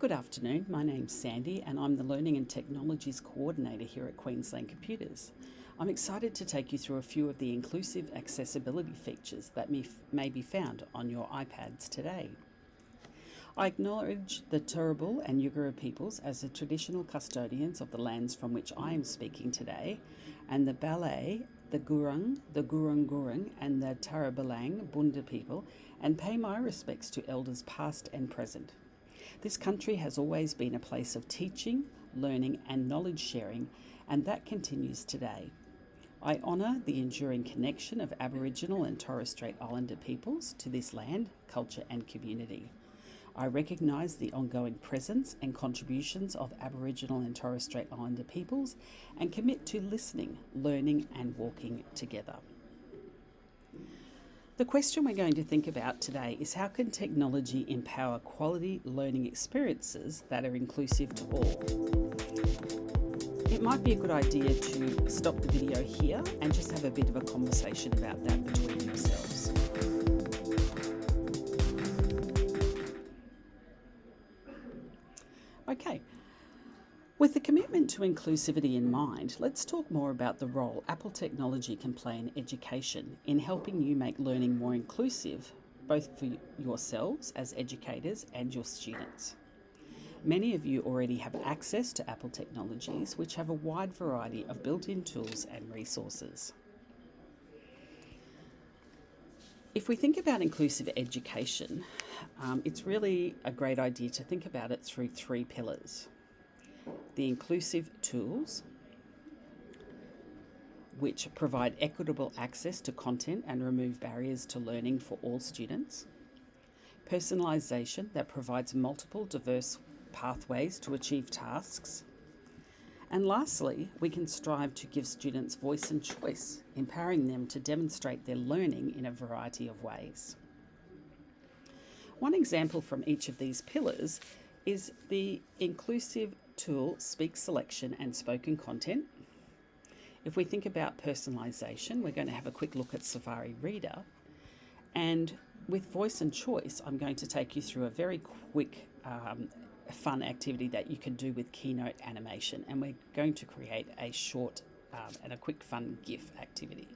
Good afternoon, my name's Sandy and I'm the Learning and Technologies Coordinator here at Queensland Computers. I'm excited to take you through a few of the inclusive accessibility features that may be found on your iPads today. I acknowledge the Turrbal and Yugara peoples as the traditional custodians of the lands from which I am speaking today, and the Balai, the Gurung, the Gurung Gurung, and the Tarabalang Bunda people, and pay my respects to elders past and present. This country has always been a place of teaching, learning, and knowledge sharing, and that continues today. I honour the enduring connection of Aboriginal and Torres Strait Islander peoples to this land, culture, and community. I recognise the ongoing presence and contributions of Aboriginal and Torres Strait Islander peoples and commit to listening, learning, and walking together. The question we're going to think about today is how can technology empower quality learning experiences that are inclusive to all? It might be a good idea to stop the video here and just have a bit of a conversation about that between yourselves. Okay. With the commitment to inclusivity in mind, let's talk more about the role Apple technology can play in education in helping you make learning more inclusive, both for yourselves as educators and your students. Many of you already have access to Apple technologies, which have a wide variety of built-in tools and resources. If we think about inclusive education, it's really a great idea to think about it through three pillars. The inclusive tools, which provide equitable access to content and remove barriers to learning for all students. Personalisation that provides multiple diverse pathways to achieve tasks. And lastly, we can strive to give students voice and choice, empowering them to demonstrate their learning in a variety of ways. One example from each of these pillars is the inclusive tool Speak Selection and Spoken Content. If we think about personalisation, we're going to have a quick look at Safari Reader. And with Voice and Choice, I'm going to take you through a very quick fun activity that you can do with Keynote animation. And we're going to create a short and a quick fun GIF activity.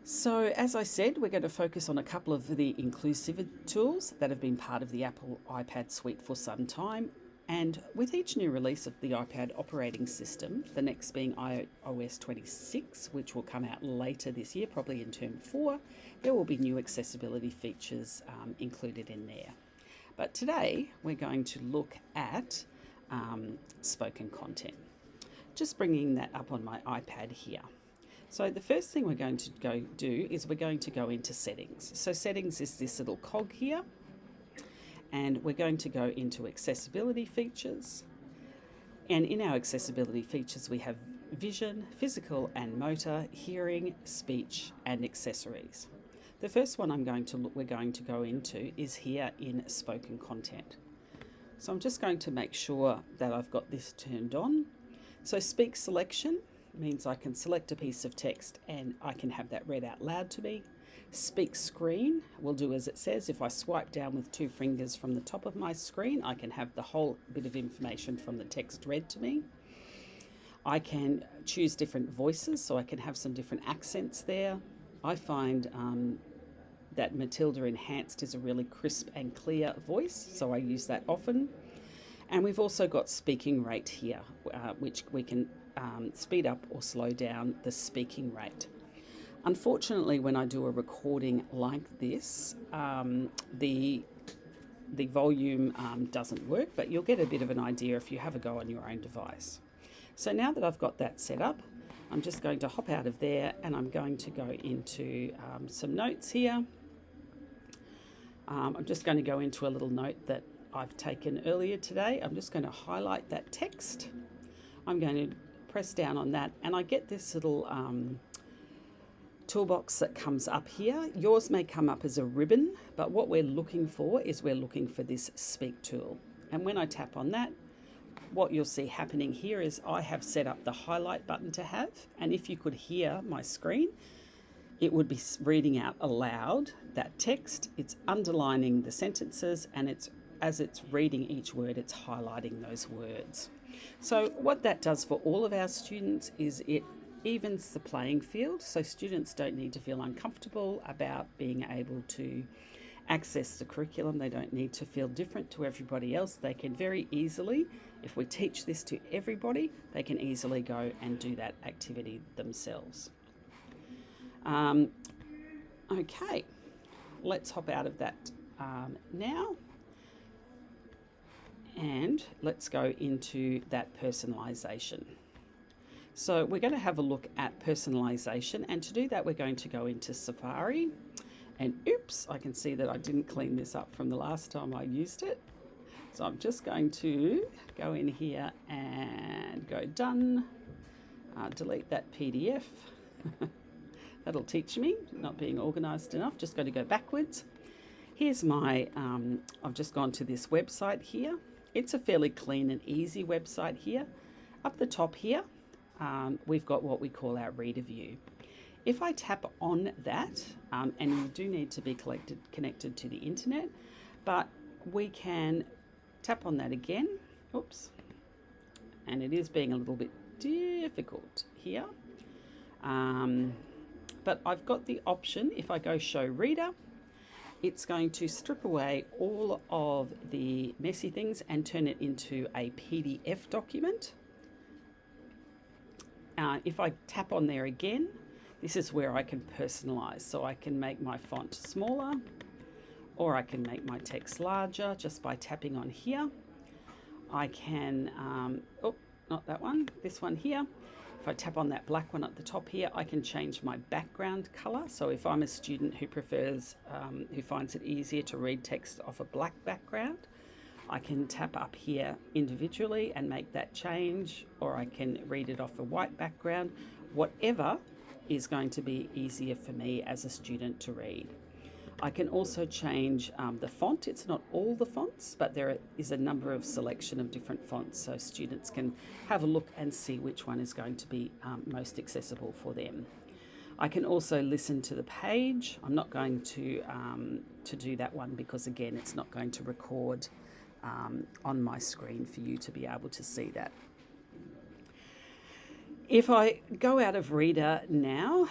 So as I said, we're going to focus on a couple of the inclusive tools that have been part of the Apple iPad suite for some time. And with each new release of the iPad operating system, the next being iOS 26, which will come out later this year, probably in term 4, there will be new accessibility features included in there. But today we're going to look at spoken content. Just bringing that up on my iPad here. So the first thing we're going to do is we're going to go into settings. So settings is this little cog here, and we're going to go into accessibility features. And in our accessibility features, we have vision, physical and motor, hearing, speech, and accessories. The first one we're going to go into is here in spoken content. So I'm just going to make sure that I've got this turned on. So speak selection means I can select a piece of text and I can have that read out loud to me. Speak screen will do as it says. If I swipe down with 2 fingers from the top of my screen, I can have the whole bit of information from the text read to me. I can choose different voices, so I can have some different accents there. I find that Matilda Enhanced is a really crisp and clear voice, so I use that often. And we've also got speaking rate here, which we can speed up or slow down the speaking rate. Unfortunately, when I do a recording like this, the volume doesn't work, but you'll get a bit of an idea if you have a go on your own device. So now that I've got that set up, I'm just going to hop out of there and I'm going to go into some notes here. I'm just going to go into a little note that I've taken earlier today. I'm just going to highlight that text. I'm going to press down on that and I get this little toolbox that comes up here. Yours may come up as a ribbon, but what we're looking for is we're looking for this speak tool. And when I tap on that, what you'll see happening here is I have set up the highlight button to have, and if you could hear my screen, it would be reading out aloud that text. It's underlining the sentences and it's as it's reading each word, it's highlighting those words. So what that does for all of our students is it evens the playing field, so students don't need to feel uncomfortable about being able to access the curriculum. They don't need to feel different to everybody else. They can very easily, if we teach this to everybody, they can easily go and do that activity themselves. Okay, let's hop out of that now, and let's go into that personalisation. So we're going to have a look at personalisation, and to do that we're going to go into Safari, and oops, I can see that I didn't clean this up from the last time I used it. So I'm just going to go in here and go done, delete that PDF. That'll teach me not being organised enough. Just going to go backwards. Here's my, I've just gone to this website here. It's a fairly clean and easy website here. Up the top here, we've got what we call our reader view. If I tap on that, and you do need to be connected to the internet, but we can tap on that again. Oops. And it is being a little bit difficult here. But I've got the option, if I go show reader, it's going to strip away all of the messy things and turn it into a PDF document. If I tap on there again, this is where I can personalize. So I can make my font smaller, or I can make my text larger just by tapping on here. I can, oh, not that one, this one here. If I tap on that black one at the top here, I can change my background color. So if I'm a student who prefers, who finds it easier to read text off a black background, I can tap up here individually and make that change, or I can read it off a white background, whatever is going to be easier for me as a student to read. I can also change the font. It's not all the fonts, but there is a number of selection of different fonts, so students can have a look and see which one is going to be most accessible for them. I can also listen to the page. I'm not going to do that one because, again, it's not going to record on my screen for you to be able to see that. If I go out of Reader now,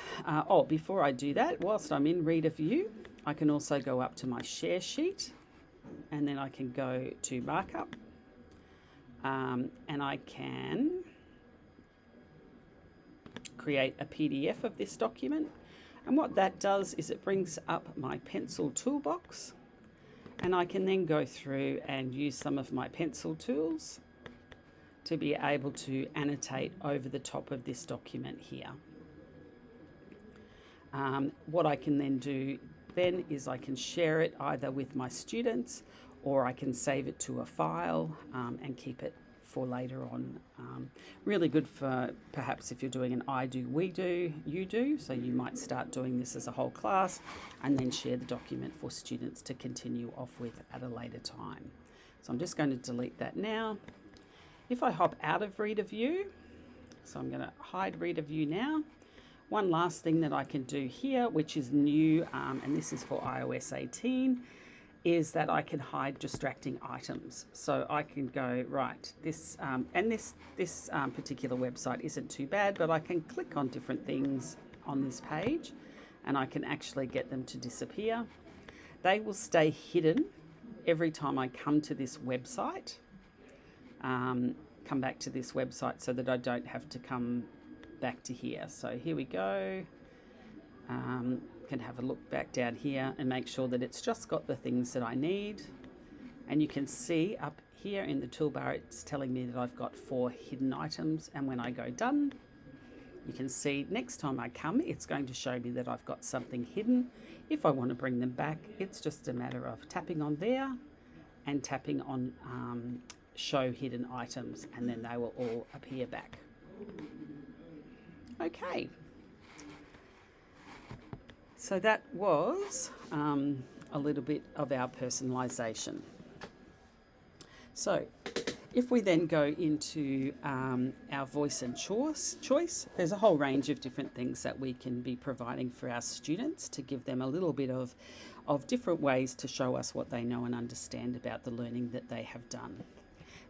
before I do that, whilst I'm in Reader View, I can also go up to my share sheet, and then I can go to markup, and I can create a PDF of this document. And what that does is it brings up my pencil toolbox, and I can then go through and use some of my pencil tools to be able to annotate over the top of this document here. What I can then do then is I can share it either with my students, or I can save it to a file and keep it for later on. Really good for perhaps if you're doing an I do, we do, you do, so you might start doing this as a whole class and then share the document for students to continue off with at a later time. So I'm just going to delete that now. If I hop out of Reader View, so I'm going to hide Reader View now. One last thing that I can do here, which is new, and this is for iOS 18, is that I can hide distracting items. So I can go, right, this particular website isn't too bad, but I can click on different things on this page and I can actually get them to disappear. They will stay hidden every time I come to this website, come back to this website, so that I don't have to come back to here. So here we go. Can have a look back down here and make sure that it's just got the things that I need. And you can see up here in the toolbar, it's telling me that I've got 4 hidden items. And when I go done, you can see next time I come, it's going to show me that I've got something hidden. If I want to bring them back, it's just a matter of tapping on there and tapping on show hidden items, and then they will all appear back. Okay. So that was a little bit of our personalisation. So If we then go into our voice and choice, there's a whole range of different things that we can be providing for our students to give them a little bit of different ways to show us what they know and understand about the learning that they have done.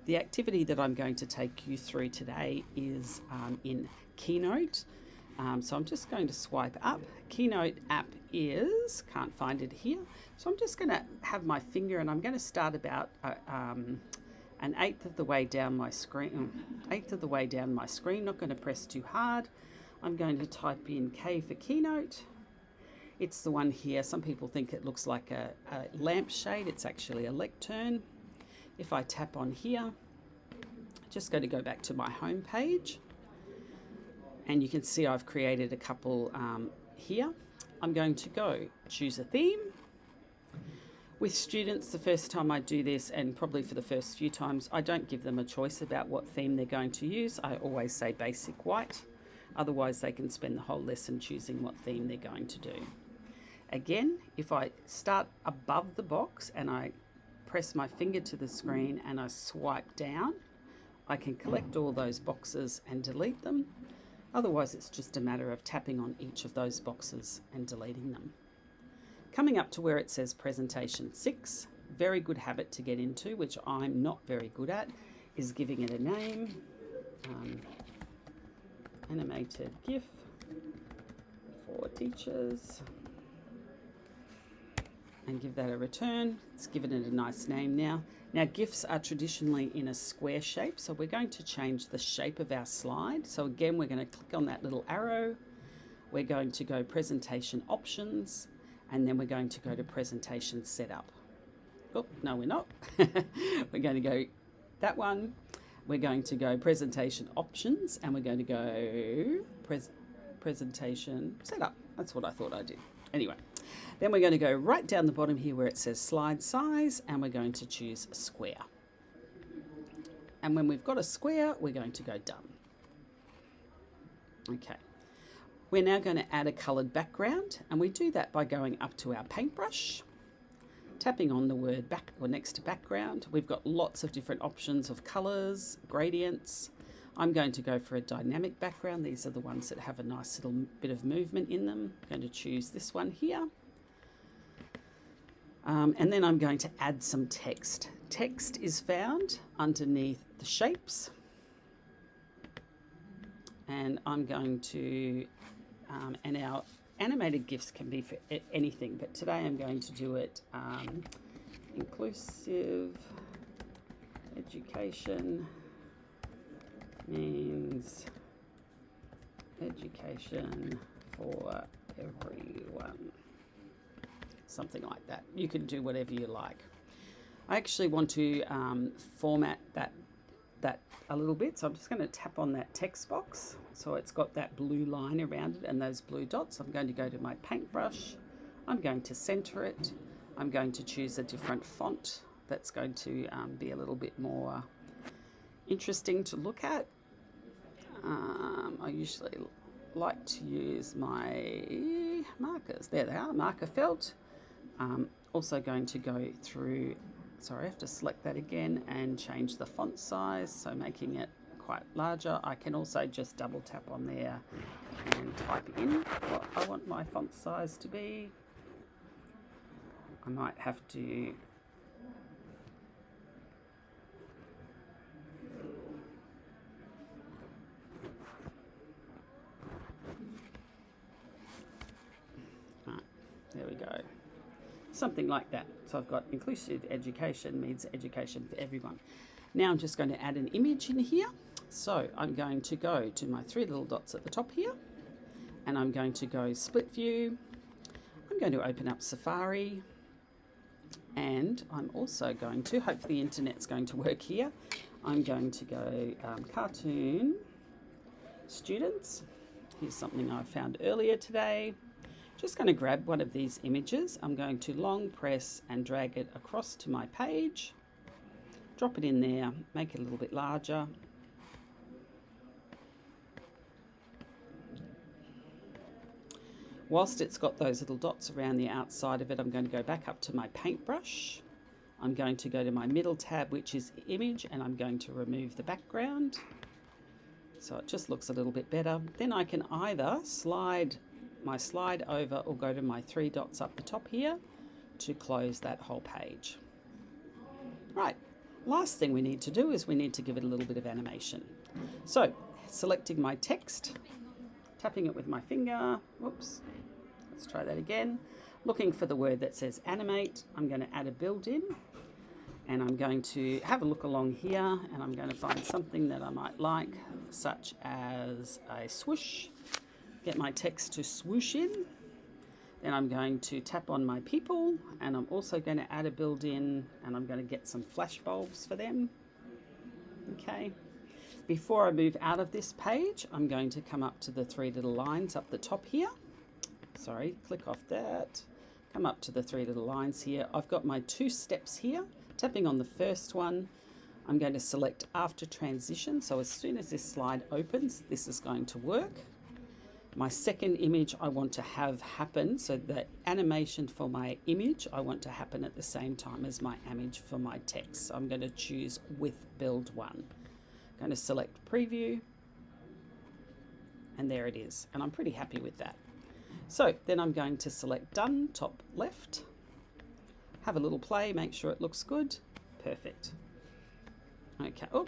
The activity that I'm going to take you through today is in Keynote. So I'm just going to swipe up. Keynote app is, can't find it here. So I'm just going to have my finger and I'm going to start about an eighth of the way down my screen. Not going to press too hard. I'm going to type in K for Keynote. It's the one here. Some people think it looks like a lampshade. It's actually a lectern. If I tap on here, just going to go back to my home page. And you can see I've created a couple here. I'm going to choose a theme. With students, the first time I do this, and probably for the first few times, I don't give them a choice about what theme they're going to use. I always say basic white. Otherwise, they can spend the whole lesson choosing what theme they're going to do. Again, if I start above the box and I press my finger to the screen and I swipe down, I can collect all those boxes and delete them. Otherwise, it's just a matter of tapping on each of those boxes and deleting them. Coming up to where it says Presentation 6, very good habit to get into, which I'm not very good at, is giving it a name. Animated GIF for teachers. And give that a return. It's given it a nice name now. Now, GIFs are traditionally in a square shape, so we're going to change the shape of our slide. So again, we're going to click on that little arrow. We're going to go Presentation Options, and then we're going to go to Presentation Setup. Oh, no, we're not. We're going to go that one. We're going to go Presentation Options, and we're going to go Presentation Setup. That's what I thought I did. Anyway, then we're going to go right down the bottom here where it says Slide Size, and we're going to choose Square. And when we've got a square, we're going to go Done. Okay. We're now going to add a coloured background, and we do that by going up to our paintbrush, tapping on the word back or next to background. We've got lots of different options of colours, gradients. I'm going to go for a dynamic background. These are the ones that have a nice little bit of movement in them. I'm going to choose this one here. And then I'm going to add some text. Text is found underneath the shapes. And I'm going to, and our animated GIFs can be for anything, but today I'm going to do it inclusive education means education for everyone. Something like that. You can do whatever you like. I actually want to format that a little bit, so I'm just going to tap on that text box so it's got that blue line around it and those blue dots. I'm going to go to my paintbrush. I'm going to center it. I'm going to choose a different font that's going to be a little bit more interesting to look at. I usually like to use my markers. There they are, marker felt. Also going to go through, sorry, I have to select that again and change the font size, so making it quite larger. I can also just double tap on there and type in what I want my font size to be. I might have to there we go. Something like that. So I've got inclusive education means education for everyone. Now I'm just going to add an image in here. So I'm going to go to my three little dots at the top here, and I'm going to go split view. I'm going to open up Safari, and I'm also going to, hopefully the internet's going to work here. I'm going to go cartoon students. Here's something I found earlier today. Just going to grab one of these images. I'm going to long press and drag it across to my page. Drop it in there, make it a little bit larger. Whilst it's got those little dots around the outside of it, I'm going to go back up to my paintbrush. I'm going to go to my middle tab, which is image, and I'm going to remove the background. So it just looks a little bit better. Then I can either slide my slide over or go to my three dots up the top here to close that whole page. Right, last thing we need to do is we need to give it a little bit of animation. So selecting my text, tapping it with my finger, whoops, let's try that again. Looking for the word that says animate, I'm going to add a build-in, and I'm going to have a look along here, and I'm going to find something that I might like, such as a swoosh. Get my text to swoosh in. Then I'm going to tap on my people, and I'm also going to add a build-in, and I'm going to get some flash bulbs for them. Okay. Before I move out of this page, I'm going to come up to the three little lines up the top here. Sorry, click off that. Come up to the three little lines here. I've got my 2 steps here. Tapping on the first one, I'm going to select after transition. So as soon as this slide opens, this is going to work. My second image I want to have happen, so the animation for my image I want to happen at the same time as my image for my text. So I'm going to choose with build one. I'm going to select preview, and there it is. And I'm pretty happy with that. So then I'm going to select done, top left. Have a little play, make sure it looks good. Perfect. Okay, oh,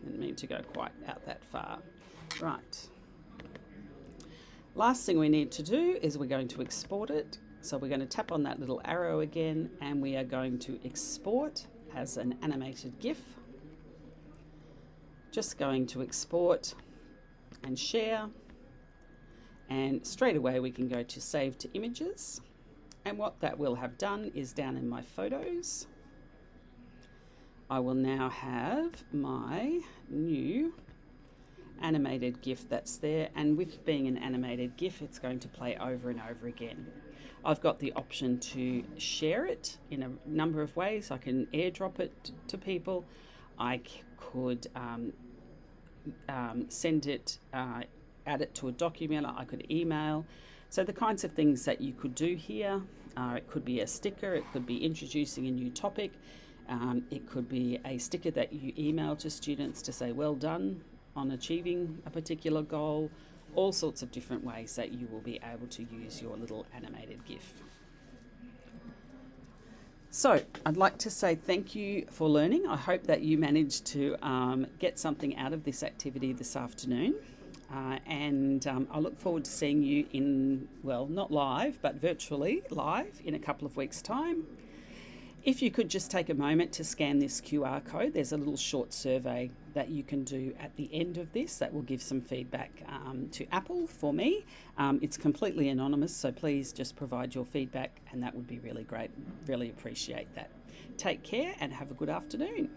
didn't mean to go quite out that far. Right. Last thing we need to do is we're going to export it. So we're going to tap on that little arrow again, and we are going to export as an animated GIF. Just going to export and share. And straight away we can go to save to images. And what that will have done is down in my photos, I will now have my new animated GIF that's there, and with being an animated GIF, it's going to play over and over again. I've got the option to share it in a number of ways. I can airdrop it to people. I could send it, add it to a document. I could email. So the kinds of things that you could do here, it could be a sticker, it could be introducing a new topic, it could be a sticker that you email to students to say well done on achieving a particular goal, all sorts of different ways that you will be able to use your little animated GIF. So I'd like to say thank you for learning. I hope that you managed to get something out of this activity this afternoon. And I look forward to seeing you in, well, not live, but virtually live in a couple of weeks' time. If you could just take a moment to scan this QR code, there's a little short survey that you can do at the end of this that will give some feedback to Apple for me. It's completely anonymous, so please just provide your feedback, and that would be really great. Really appreciate that. Take care and have a good afternoon.